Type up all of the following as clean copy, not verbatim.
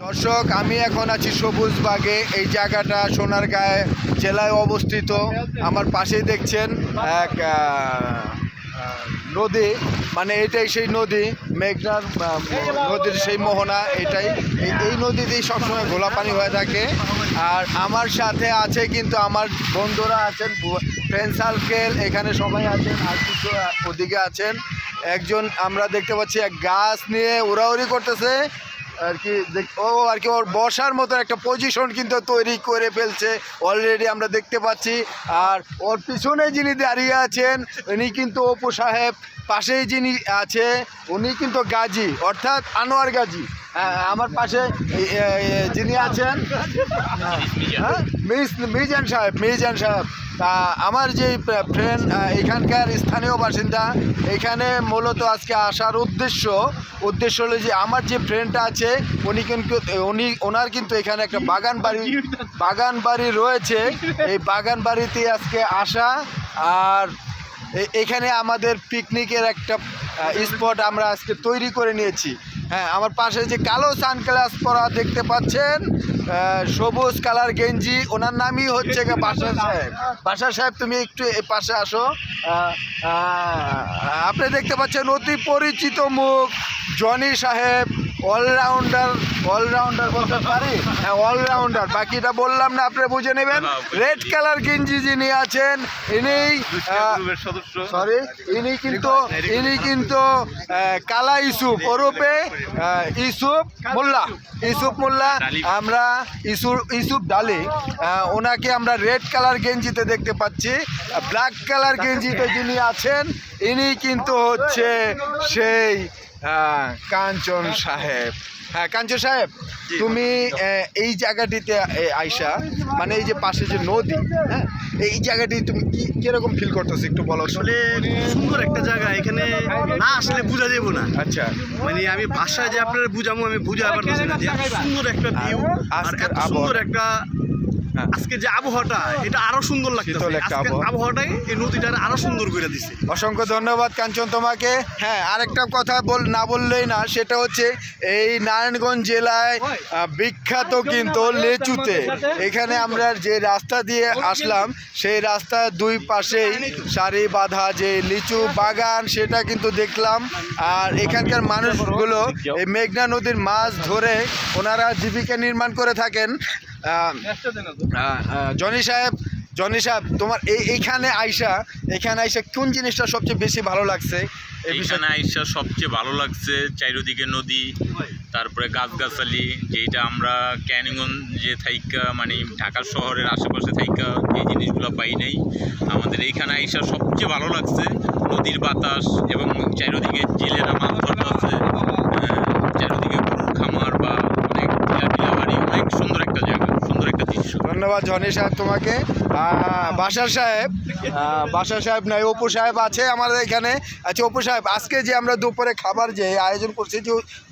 দর্শক, আমি এখন আছি সবুজবাগে। এই জায়গাটা সোনারগাঁয়ে জেলায় অবস্থিত। আমার পাশেই দেখছেন এক নদী, মানে এটাই সেই নদী, মেঘনার নদীর সেই মোহনা এটাই। এই নদীতেই সবসময় ঘোলা পানি হয়ে থাকে। আর আমার সাথে আছে কিন্তু আমার বন্ধুরা আছেন, ফ্রেন্ড সার্কেল, এখানে সবাই আছেন, আর কিছু ওদিকে আছেন। একজন আমরা দেখতে পাচ্ছি এক গাছ নিয়ে উড়াউড়ি করতেছে আর কি। ওর বসার মতো একটা পজিশন কিন্তু তৈরি করে ফেলছে অলরেডি আমরা দেখতে পাচ্ছি। আর ওর পিছনে যিনি দাঁড়িয়ে আছেন উনি কিন্তু অপু সাহেব, পাশেই যিনি আছে উনি কিন্তু গাজী, অর্থাৎ আনোয়ার গাজী। আমার পাশে যিনি আছেন মিজান সাহেব। তা আমার যে ফ্রেন্ড এখানকার স্থানীয় বাসিন্দা, এখানে মূলত আজকে আসার উদ্দেশ্য হলো যে আমার যে ফ্রেন্ডটা আছে ওনার কিন্তু এখানে একটা বাগান বাড়ি রয়েছে। এই বাগান বাড়িতে আজকে আসা, আর এখানে আমাদের পিকনিকের একটা স্পট আমরা আজকে তৈরি করে নিয়েছি। হ্যাঁ, আমার পাশে যে কালো সানগ্লাস পরা দেখতে পাচ্ছেন, সবুজ কালার গেঞ্জি, ওনার নামই হচ্ছে বাশার সাহেব। তুমি একটু এই পাশে আসো। আপনি দেখতে পাচ্ছেন অতি পরিচিত মুখ জনি সাহেব, অলরাউন্ডার বলতে পারি, হ্যাঁ অলরাউন্ডার, বাকিটা বললাম না, আপনি বুঝে নেবেন। রেড কালার গেঞ্জি যিনি আছেন ইনি কিন্তু কালা ইউসুফ ওরফে ইউসুফ মোল্লা। আমরা ইউসুফ ডালি, ওনাকে আমরা রেড কালার গেঞ্জিতে দেখতে পাচ্ছি। ব্ল্যাক কালার গেঞ্জিতে যিনি আছেন ইনি কিন্তু হচ্ছে সেই কাঞ্চন সাহেব। হ্যাঁ কাঞ্চন সাহেব, তুমি এই জায়গাটিতে আইসা, মানে এই যে পাশে যে নদী, হ্যাঁ এই জায়গাটি তুমি কিরকম ফিল করতেছো একটু বলো। আসলে সুন্দর একটা জায়গা, এখানে না আসলে বোঝা যাবো না। আচ্ছা, মানে আমি ভাষায় যে আপনারা বুঝাবো আমি বুঝা পারতেছি না যে সুন্দর একটা ভিউ আর এত সুন্দর একটা আজকে যে আবহাওয়াটা, এটা আরো সুন্দর লাগতেছে। আবহাওয়াটাই এই নদীটার আরো সুন্দর করে দিচ্ছে। অসংখ্য ধন্যবাদ কাঞ্চন তোমাকে। হ্যাঁ, আরেকটা কথা না বললেই না, সেটা হচ্ছে এই নারায়ণগঞ্জ জেলায় বিখ্যাত কিন্তু লিচুতে। এখানে আমরা যে রাস্তা দিয়ে আসলাম সেই রাস্তার দুই পাশেই সারি বাঁধা যে লিচু বাগান, সেটা কিন্তু দেখলাম। আর এখানকার মানুষগুলো এই মেঘনা নদীর মাছ ধরে ওনারা জীবিকা নির্মাণ করে থাকেন। জনি সাহেব, তোমার এখানে আইসা কোন জিনিসটা সবচেয়ে বেশি ভালো লাগছে? এখানে আইসা সবচেয়ে ভালো লাগছে চারিদিকে নদী, তারপরে গাছগাছালি, যেটা আমরা ক্যানিগঞ্জে থাইকা মানে ঢাকা শহরের আশেপাশে থাইকা এই জিনিসগুলো পাই নাই। আমাদের এইখানে আইসা সবচেয়ে ভালো লাগছে নদীর বাতাস এবং চারিদিকে জেলেরা মাছ ধরতেছে, চারিদিকে গরুর খামার বা অনেক টিলাবাড়ি, অনেক সুন্দর একটা জায়গা, সুন্দর একটা দৃশ্য। ধন্যবাদ জনি সাহেব তোমাকে। বাশার সাহেব নাই, অপু সাহেব আছে আমাদের এখানে। আচ্ছা অপু সাহেব, আজকে যে আমরা দুপুরে খাবার যে আয়োজন করছি,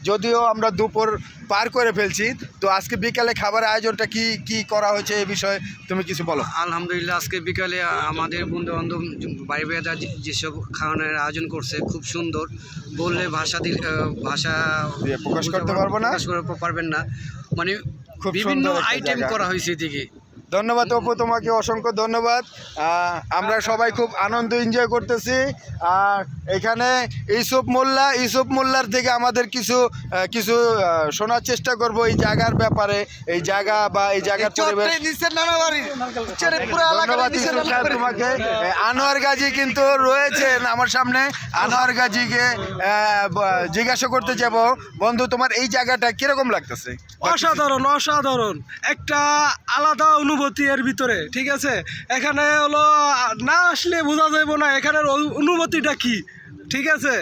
যদিও আমরা দুপুর পার করে ফেলছি, তো আজকে বিকালে খাবার আয়োজনটা কি করা হয়েছে এই বিষয়ে তুমি কিছু বলো। আলহামদুলিল্লাহ, আজকে বিকালে আমাদের বন্ধু বান্ধব বাড়ি বেড়া যেসব খাওয়ানোর আয়োজন করছে খুব সুন্দর, বললে ভাষা প্রকাশ করতে পারবেন না, মানে খুব বিভিন্ন সুন্দর আইটেম করা হয়েছে এদিকে। ধন্যবাদ অপু, তোমাকে অসংখ্য ধন্যবাদ। আমরা সবাই খুব আনন্দ এনজয় করতেছি। আর এখানে ইউসুফ মোল্লার থেকে আমাদের কিছু শোনার চেষ্টা করব এই জায়গার ব্যাপারে, এই জায়গা বা এই জায়গার পরিবেশ। ধন্যবাদ ইউসুফ সাহেব তোমাকে। আনোয়ার গাজী কিন্তু রয়েছেন আমার সামনে, আনোয়ার গাজীকে জিজ্ঞাসা করতে যাব, বন্ধু তোমার এই জায়গাটা কিরকম লাগতেছে? অসাধারণ একটা আলাদা অনুভূতি এর ভিতরে, ঠিক আছে। এখানে হলো না আসলে বোঝা যাবে না এখানের অনুভূতিটা কি, ঠিক আছে।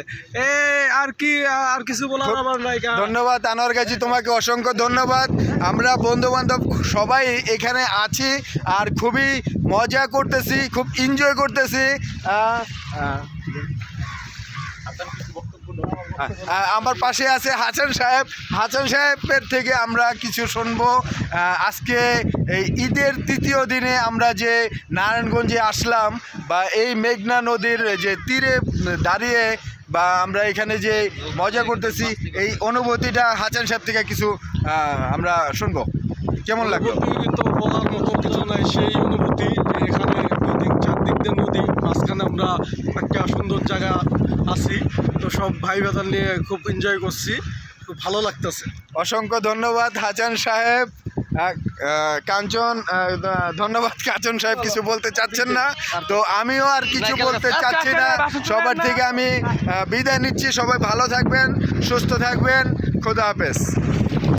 আর কিছু বলার আমার নাই। ধন্যবাদ আনোয়ার গাজী তোমাকে, অসংখ্য ধন্যবাদ। আমরা বন্ধু বান্ধব সবাই এখানে আছি আর খুবই মজা করতেছি, খুব এনজয় করতেছি। আমার পাশে আছে হাসান সাহেবের থেকে আমরা কিছু শুনবো। আজকে এই ঈদের তৃতীয় দিনে আমরা যে নারায়ণগঞ্জে আসলাম বা এই মেঘনা নদীর যে তীরে দাঁড়িয়ে বা আমরা এখানে যে মজা করতেছি এই অনুভূতিটা হাসান সাহেব থেকে কিছু আমরা শুনবো। কেমন লাগলো? অনুভূতি তো বলার মতো কিছু নাই, সেই অনুভূতি যে এখানে চারদিক দিয়ে নদী, মাঝখানে আমরা একটা সুন্দর জায়গা আছি, তো সব ভাই বেদার নিয়ে খুব এনজয় করছি, খুব ভালো লাগতেছে। অসংখ্য ধন্যবাদ হাসান সাহেব। কাঞ্চন, ধন্যবাদ কাঞ্চন সাহেব, কিছু বলতে চাচ্ছেন না, তো আমিও আর কিছু বলতে চাচ্ছি না। সবার থেকে আমি বিদায় নিচ্ছি। সবাই ভালো থাকবেন, সুস্থ থাকবেন, খোদা হাফেজ।